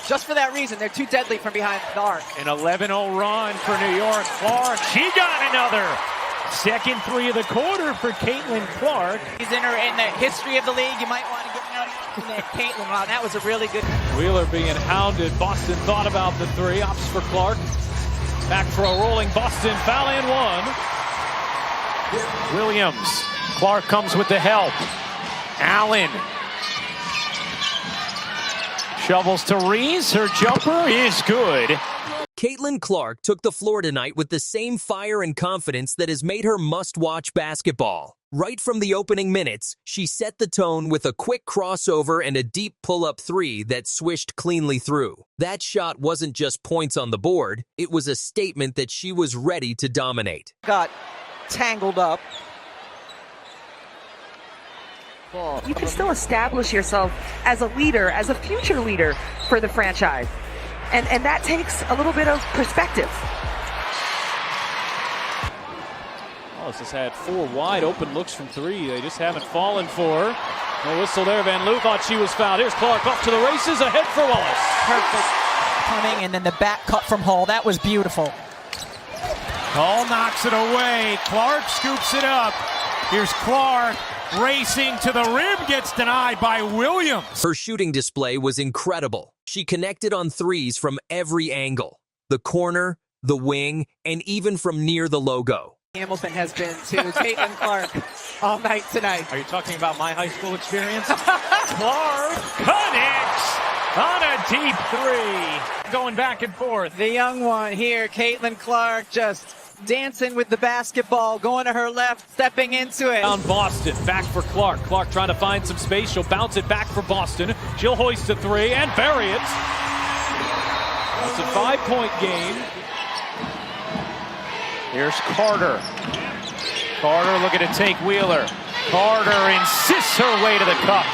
Just for that reason, they're too deadly from behind the arc. An 11-0 run for New York. Clark, she got another. Second three of the quarter for Caitlin Clark. He's in the history of the league. You might want to get out of Caitlin. Wow, that was a really good. Wheeler being hounded. Boston thought about the three. Opts for Clark. Back for a rolling Boston. Foul and one. Williams. Clark comes with the help. Allen. Shovels to Reese. Her jumper is good. Caitlin Clark took the floor tonight with the same fire and confidence that has made her must-watch basketball. Right from the opening minutes, she set the tone with a quick crossover and a deep pull-up three that swished cleanly through. That shot wasn't just points on the board, it was a statement that she was ready to dominate. Got tangled up. You can still establish yourself as a leader, as a future leader for the franchise. And that takes a little bit of perspective. Wallace has had four wide open looks from three. They just haven't fallen for her. No whistle there. Van Loo thought she was fouled. Here's Clark off to the races. Ahead for Wallace. Perfect coming, and then the back cut from Hall. That was beautiful. Hall knocks it away. Clark scoops it up. Here's Clark racing to the rim. Gets denied by Williams. Her shooting display was incredible. She connected on threes from every angle. The corner, the wing, and even from near the logo. Hamilton has been to Caitlin Clark all night tonight. Are you talking about my high school experience? Clark connects on a deep three. Going back and forth. The young one here, Caitlin Clark, just dancing with the basketball, going to her left, stepping into it. On Boston, back for Clark. Clark trying to find some space. She'll bounce it back for Boston. She'll hoist a three and bury it. It's a 5-point game. Here's Carter. Carter looking to take Wheeler. Carter insists her way to the cup.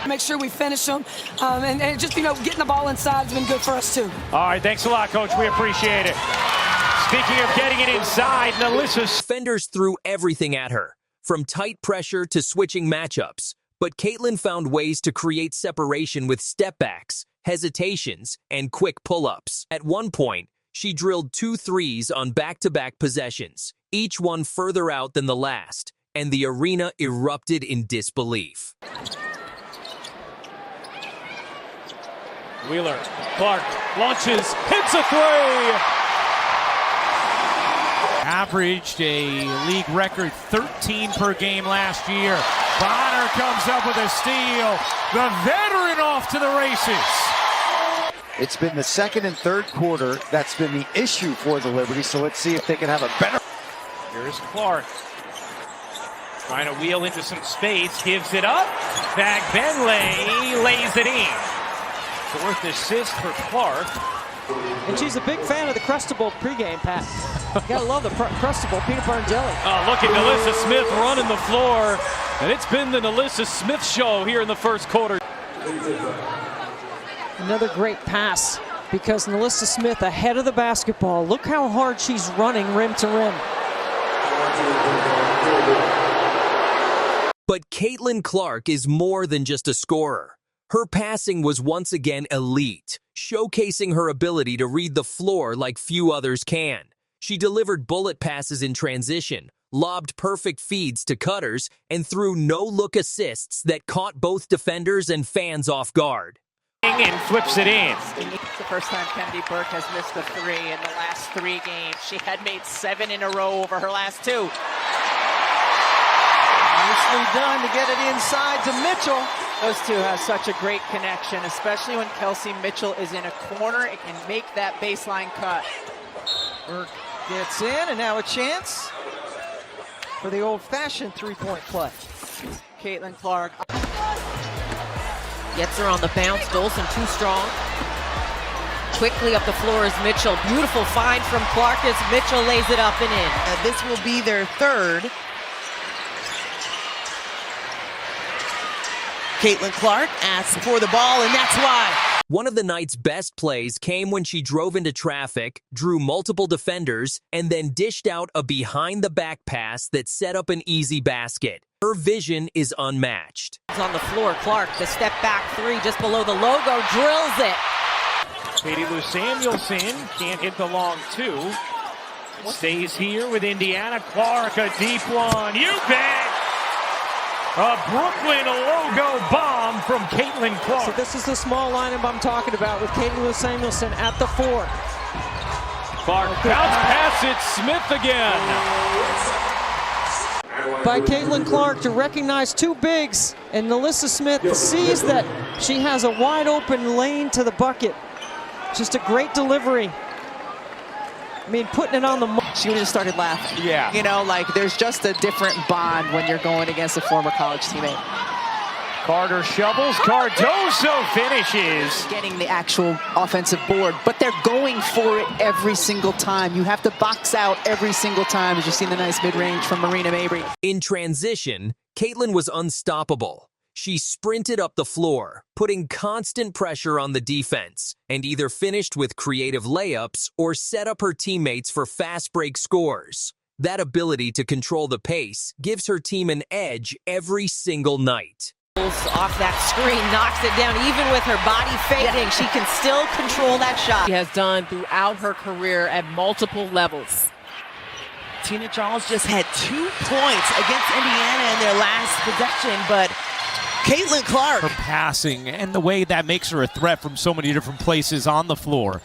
Make sure we finish them, and just, getting the ball inside has been good for us too. All right, thanks a lot, Coach. We appreciate it. Speaking of getting it inside, Nalissa. Defenders threw everything at her, from tight pressure to switching matchups. But Caitlin found ways to create separation with step-backs, hesitations, and quick pull-ups. At one point, she drilled 2 threes on back-to-back possessions, each one further out than the last, and the arena erupted in disbelief. Wheeler, Clark launches, hits a three! Averaged a league record 13 per game last year. Bonner comes up with a steal. The veteran off to the races. It's been the second and third quarter that's been the issue for the Liberty, so let's see if they can have a better. Here's Clark. Trying to wheel into some space, gives it up. Back Benley lays it in. Fourth assist for Clark. And she's a big fan of the Crustable pregame, Pat. You gotta love the Crustable peanut butter and jelly. Oh, look at Nalissa Smith running the floor. And it's been the Nalissa Smith show here in the first quarter. Another great pass because Nalissa Smith ahead of the basketball. Look how hard she's running rim to rim. But Caitlin Clark is more than just a scorer. Her passing was once again elite, showcasing her ability to read the floor like few others can. She delivered bullet passes in transition, lobbed perfect feeds to cutters, and threw no-look assists that caught both defenders and fans off guard. And flips it in. It's the first time Kennedy Burke has missed a three in the last 3 games. She had made 7 in a row over her last 2. Nicely done to get it inside to Mitchell. Those two have such a great connection, especially when Kelsey Mitchell is in a corner. It can make that baseline cut. Burke gets in, and now a chance for the old-fashioned three-point play. Caitlin Clark. Gets her on the bounce. Dolson too strong. Quickly up the floor is Mitchell. Beautiful find from Clark as Mitchell lays it up and in. This will be their third. Caitlin Clark asks for the ball, and that's why. One of the night's best plays came when she drove into traffic, drew multiple defenders, and then dished out a behind-the-back pass that set up an easy basket. Her vision is unmatched. On the floor, Clark, the step-back three just below the logo, drills it. Katie Lou Samuelson can't hit the long two. Stays here with Indiana. Clark, a deep one. You bet! A Brooklyn logo bomb from Caitlin Clark. So this is the small lineup I'm talking about with Katie Lou Samuelson at the 4. Clark bounce pass it. Smith again. By Caitlin Clark to recognize two bigs, and Nalissa Smith sees that she has a wide open lane to the bucket. Just a great delivery. I mean, putting it on the... She would have started laughing. Yeah. You know, like there's just a different bond when you're going against a former college teammate. Carter shovels. Cardoso finishes. Getting the actual offensive board, but they're going for it every single time. You have to box out every single time, as you see the nice mid-range from Marina Mabry. In transition, Caitlin was unstoppable. She sprinted up the floor, putting constant pressure on the defense, and either finished with creative layups or set up her teammates for fast break scores. That ability to control the pace gives her team an edge every single night. Off that screen, knocks it down. Even with her body fading, she can still control that shot. She has done throughout her career at multiple levels. Tina Charles just had 2 points against Indiana in their last possession, but Caitlin Clark. Her passing and the way that makes her a threat from so many different places on the floor.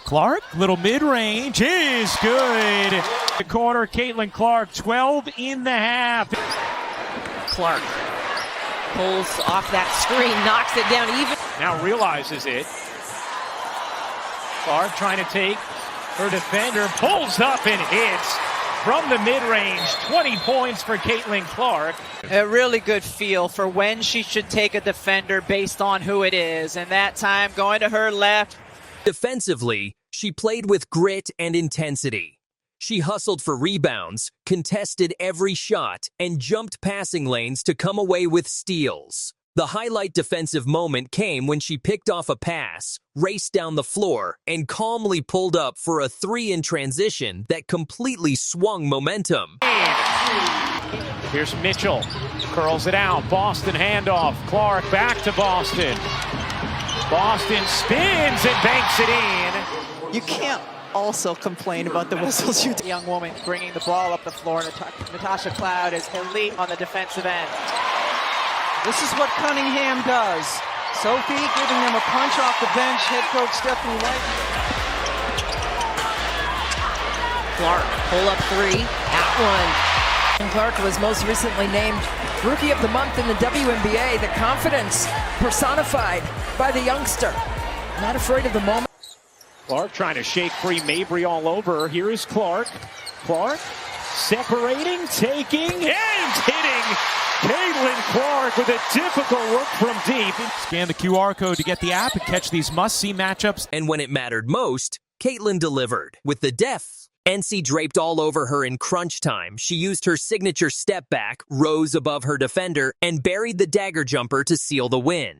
Clark, little mid-range is good. The corner, Caitlin Clark, 12 in the half. Clark pulls off that screen, knocks it down. Even Now realizes it. Clark trying to take her defender, pulls up and hits from the mid-range. 20 points for Caitlin Clark. A really good feel for when she should take a defender based on who it is. And that time going to her left. Defensively, she played with grit and intensity. She hustled for rebounds, contested every shot, and jumped passing lanes to come away with steals. The highlight defensive moment came when she picked off a pass, raced down the floor, and calmly pulled up for a 3 in transition that completely swung momentum. Here's Mitchell, curls it out. Boston handoff. Clark back to Boston. Boston spins and banks it in. You can't also complain about the whistles. You young woman bringing the ball up the floor. Natasha Cloud is elite on the defensive end. This is what Cunningham does. Sophie giving them a punch off the bench. Head coach Stephanie White. Clark, pull up 3, at 1. And Clark was most recently named Rookie of the Month in the WNBA. The confidence personified by the youngster. Not afraid of the moment. Clark trying to shake free Mabry all over. Here is Clark. Clark separating, taking, and hitting. Caitlin Clark with a difficult look from deep. Scan the QR code to get the app and catch these must-see matchups. And when it mattered most, Caitlin delivered. With the def, NC draped all over her in crunch time, she used her signature step back, rose above her defender, and buried the dagger jumper to seal the win.